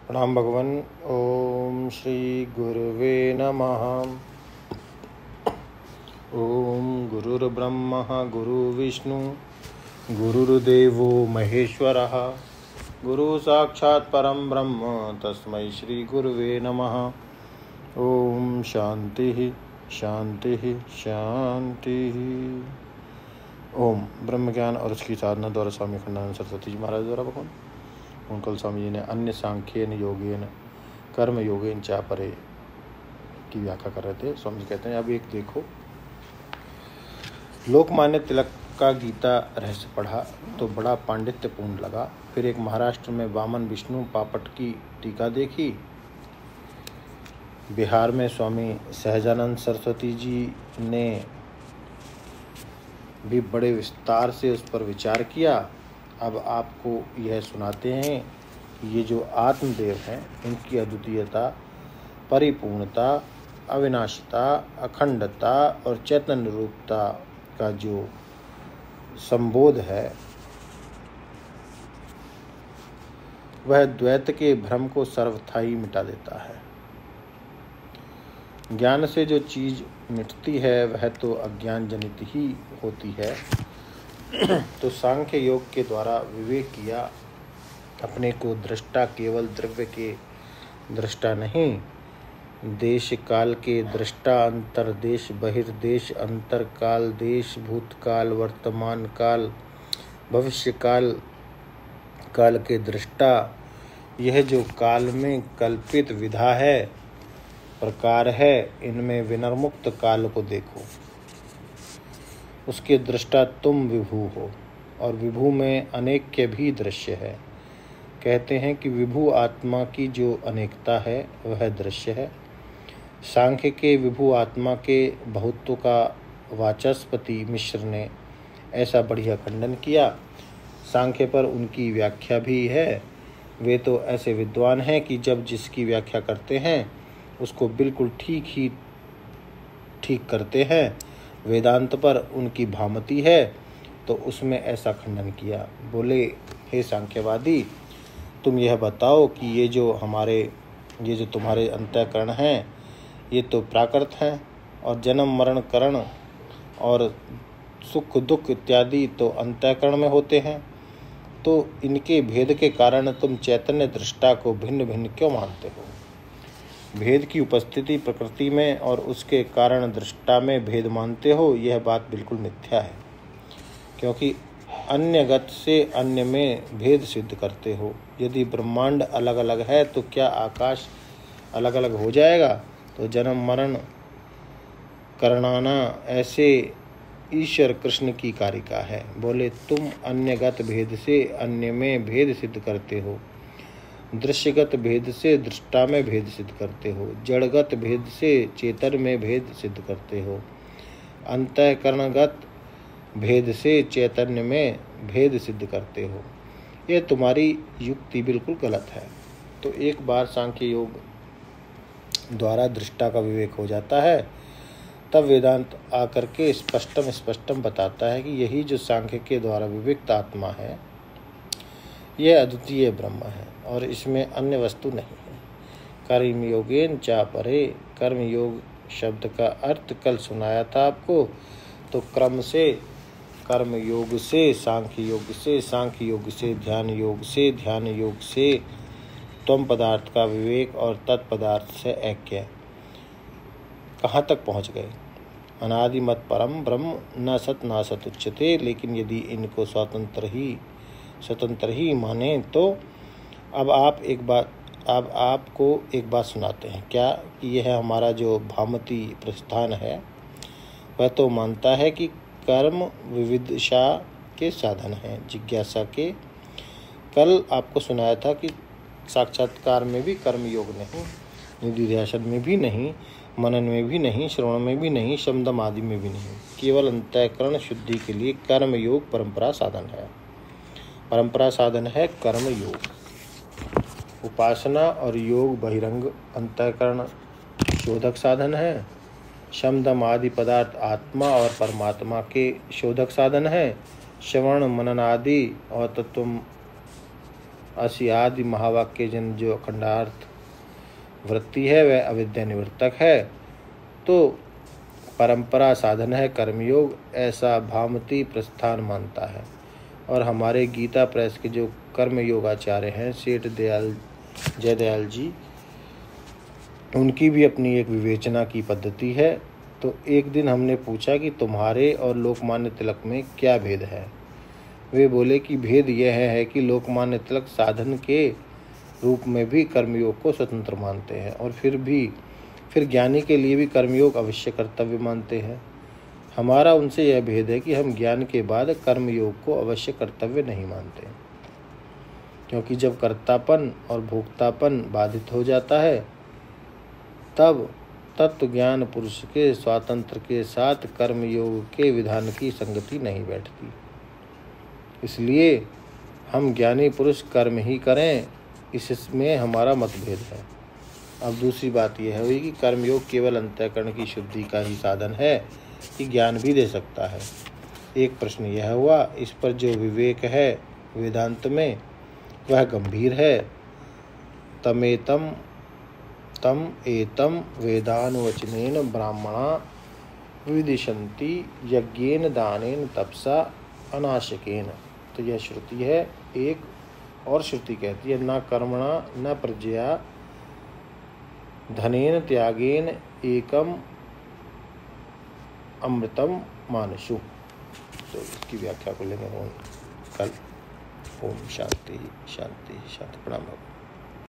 प्रणाम भगवान। ओम श्री गुरुवे नमः। ओम गुरुर्ब्रह्मा गुरुर्विष्णु गुरुर्देवो महेश्वरः गुरु साक्षात् परम ब्रह्म तस्मै श्री गुरुवे नमः। ओम शांति शांति शांति। ओम ब्रह्म ज्ञान और उसकी साधना द्वारा स्वामी खंडानंद सरस्वती जी महाराज द्वारा भगवान उनकल स्वामी जी ने अन्य सांख्यन योगेन कर्म योगेन चा परे की व्याख्या कर रहे थे। स्वामी जी कहते हैं अब एक देखो, लोकमान्य तिलक का गीता रहस्य पढ़ा तो बड़ा पांडित्यपूर्ण लगा। फिर एक महाराष्ट्र में वामन विष्णु पापट की टीका देखी। बिहार में स्वामी सहजानंद सरस्वती जी ने भी बड़े विस्तार से उस पर विचार किया। अब आपको यह सुनाते हैं कि ये जो आत्मदेव हैं इनकी अद्वितीयता, परिपूर्णता, अविनाशिता, अखंडता और चैतन्य रूपता का जो संबोध है वह द्वैत के भ्रम को सर्वथा ही मिटा देता है। ज्ञान से जो चीज मिटती है वह तो अज्ञान जनित ही होती है। तो सांख्य योग के द्वारा विवेक किया, अपने को दृष्टा केवल द्रव्य के दृष्टा नहीं, देश काल के दृष्टा, अंतर्देश बहिर्देश, अंतर काल देश, भूतकाल वर्तमान काल भविष्य काल काल के दृष्टा। यह जो काल में कल्पित विधा है, प्रकार है, इनमें विनर्मुक्त काल को देखो, उसके दृष्टा तुम विभु हो और विभु में अनेक्य भी दृश्य है। कहते हैं कि विभु आत्मा की जो अनेकता है वह दृश्य है। सांख्य के विभु आत्मा के बहुत्व का वाचस्पति मिश्र ने ऐसा बढ़िया खंडन किया। सांख्य पर उनकी व्याख्या भी है। वे तो ऐसे विद्वान हैं कि जब जिसकी व्याख्या करते हैं उसको बिल्कुल ठीक करते हैं। वेदांत पर उनकी भामति है तो उसमें ऐसा खंडन किया। बोले, हे सांख्यवादी, तुम यह बताओ कि ये जो तुम्हारे अंतःकरण हैं ये तो प्राकृत हैं और जन्म मरण करण और सुख दुख इत्यादि तो अंतःकरण में होते हैं। तो इनके भेद के कारण तुम चैतन्य दृष्टा को भिन्न भिन्न क्यों मानते हो? भेद की उपस्थिति प्रकृति में और उसके कारण दृष्टा में भेद मानते हो, यह बात बिल्कुल मिथ्या है। क्योंकि अन्यगत से अन्य में भेद सिद्ध करते हो। यदि ब्रह्मांड अलग अलग है तो क्या आकाश अलग अलग हो जाएगा? तो जन्म मरण करनाना ऐसे ईश्वर कृष्ण की कारिका है। बोले, तुम अन्यगत भेद से अन्य में भेद सिद्ध करते हो, दृश्यगत भेद से दृष्टा में भेद सिद्ध करते हो, जड़गत भेद से चेतन में भेद सिद्ध करते हो, अंतःकरणगत भेद से चैतन्य में भेद सिद्ध करते हो। यह तुम्हारी युक्ति बिल्कुल गलत है। तो एक बार सांख्य योग द्वारा दृष्टा का विवेक हो जाता है तब वेदांत आकर के स्पष्टम बताता है कि यही जो सांख्य के द्वारा विविक्त आत्मा है यह अद्वितीय ब्रह्म है और इसमें अन्य वस्तु नहीं है। कर्म योगेन चा परे, कर्म योग शब्द का अर्थ कल सुनाया था आपको। तो क्रम से कर्म योग से, सांख्य योग से, सांख्य योग से ध्यान योग से, ध्यान योग से त्वम पदार्थ का विवेक और तत्पदार्थ से ऐक्य। कहाँ तक पहुँच गए? अनादिमत परम ब्रह्म न सत नासत उच्यते। लेकिन यदि इनको स्वतंत्र ही माने तो अब आपको एक बात सुनाते हैं। क्या कि यह हमारा जो भामती प्रस्थान है वह तो मानता है कि कर्म विविदिशा के साधन हैं, जिज्ञासा के। कल आपको सुनाया था कि साक्षात्कार में भी कर्म योग नहीं, निधिध्यासन में भी नहीं, मनन में भी नहीं, श्रवण में भी नहीं, शमदम आदि में भी नहीं, केवल अंतःकरण शुद्धि के लिए कर्म योग परंपरा साधन है। परंपरा साधन है कर्म योग। उपासना और योग बहिरंग अंतःकरण शोधक साधन है। शमदम आदि पदार्थ आत्मा और परमात्मा के शोधक साधन है। श्रवण मनन आदि और असी आदि महावाक्य जन जो अखंडार्थ वृत्ति है वह अविद्या निवर्तक है, तो परंपरा साधन है कर्मयोग, ऐसा भामती प्रस्थान मानता है। और हमारे गीता प्रेस के जो कर्म योगाचार्य हैं सेठ जयदयाल जी, उनकी भी अपनी एक विवेचना की पद्धति है। तो एक दिन हमने पूछा कि तुम्हारे और लोकमान्य तिलक में क्या भेद है। वे बोले कि भेद यह है कि लोकमान्य तिलक साधन के रूप में भी कर्मयोग को स्वतंत्र मानते हैं और फिर ज्ञानी के लिए भी कर्मयोग अवश्य कर्तव्य मानते हैं। हमारा उनसे यह भेद है कि हम ज्ञान के बाद कर्मयोग को अवश्य कर्तव्य नहीं मानते, क्योंकि जब कर्तापन और भोक्तापन बाधित हो जाता है तब तत्व ज्ञान पुरुष के स्वातंत्र के साथ कर्मयोग के विधान की संगति नहीं बैठती। इसलिए हम ज्ञानी पुरुष कर्म ही करें, इसमें हमारा मतभेद है। अब दूसरी बात यह हुई कि कर्मयोग केवल अंतःकरण की शुद्धि का ही साधन है कि ज्ञान भी दे सकता है। एक प्रश्न यह हुआ, इस पर जो विवेक है वेदांत में वह गंभीर है। तम एतम वेदानुवचनेन ब्राह्मणा विदिशन्ति यज्ञेन दानेन तपसा अनाशकेन। तो यह श्रुति है। एक और श्रुति कहती है न कर्मणा न प्रजया धनेन त्यागेन एकम अमृतम मानसु। तो इसकी व्याख्या को लेंगे कल। ओम शांति शांति शांति। प्रणाम।